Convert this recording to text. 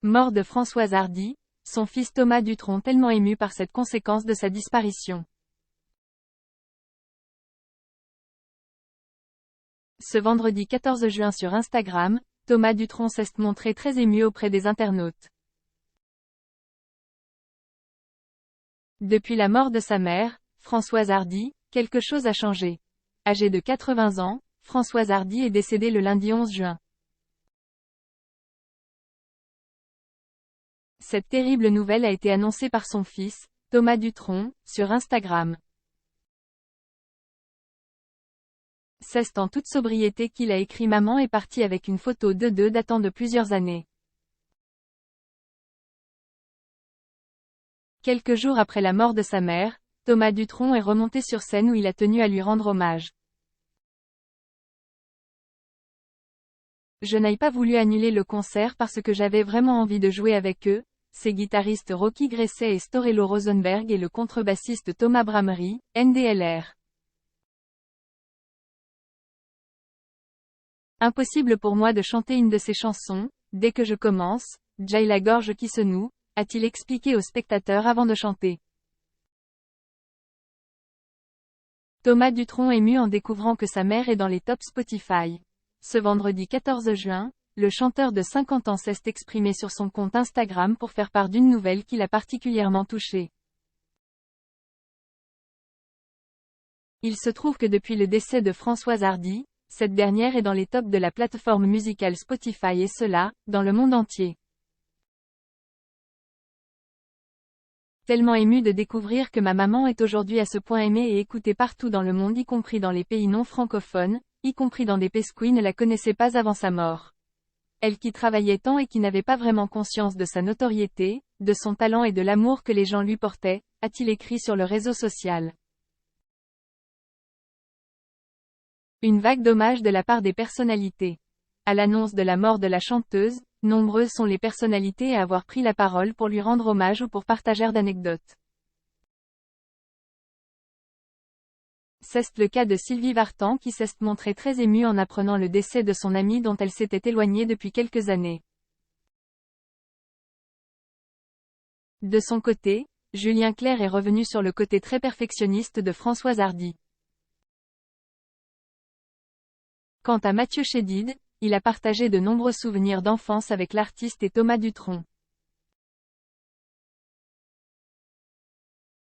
Mort de Françoise Hardy, son fils Thomas Dutronc tellement ému par cette conséquence de sa disparition. Ce vendredi 14 juin sur Instagram, Thomas Dutronc s'est montré très ému auprès des internautes. Depuis la mort de sa mère, Françoise Hardy, quelque chose a changé. Âgée de 80 ans, Françoise Hardy est décédée le lundi 11 juin. Cette terrible nouvelle a été annoncée par son fils, Thomas Dutronc, sur Instagram. C'est en toute sobriété qu'il a écrit « Maman est partie » avec une photo d'eux datant de plusieurs années. Quelques jours après la mort de sa mère, Thomas Dutronc est remonté sur scène où il a tenu à lui rendre hommage. Je n'ai pas voulu annuler le concert parce que j'avais vraiment envie de jouer avec eux, ces guitaristes Rocky Gresset et Storello Rosenberg et le contrebassiste Thomas Bramery, NDLR. Impossible pour moi de chanter une de ces chansons, dès que je commence, j'ai la gorge qui se noue, a-t-il expliqué aux spectateurs avant de chanter. Thomas Dutronc ému en découvrant que sa mère est dans les tops Spotify. Ce vendredi 14 juin, le chanteur de 50 ans s'est exprimé sur son compte Instagram pour faire part d'une nouvelle qui l'a particulièrement touché. Il se trouve que depuis le décès de Françoise Hardy, cette dernière est dans les tops de la plateforme musicale Spotify et cela, dans le monde entier. Tellement ému de découvrir que ma maman est aujourd'hui à ce point aimée et écoutée partout dans le monde y compris dans les pays non francophones, y compris dans des pays qui ne la connaissaient pas avant sa mort. Elle qui travaillait tant et qui n'avait pas vraiment conscience de sa notoriété, de son talent et de l'amour que les gens lui portaient, a-t-il écrit sur le réseau social. Une vague d'hommages de la part des personnalités. À l'annonce de la mort de la chanteuse, nombreuses sont les personnalités à avoir pris la parole pour lui rendre hommage ou pour partager d'anecdotes. C'est le cas de Sylvie Vartan qui s'est montrée très émue en apprenant le décès de son amie dont elle s'était éloignée depuis quelques années. De son côté, Julien Clerc est revenu sur le côté très perfectionniste de Françoise Hardy. Quant à Mathieu Chédid, il a partagé de nombreux souvenirs d'enfance avec l'artiste et Thomas Dutronc.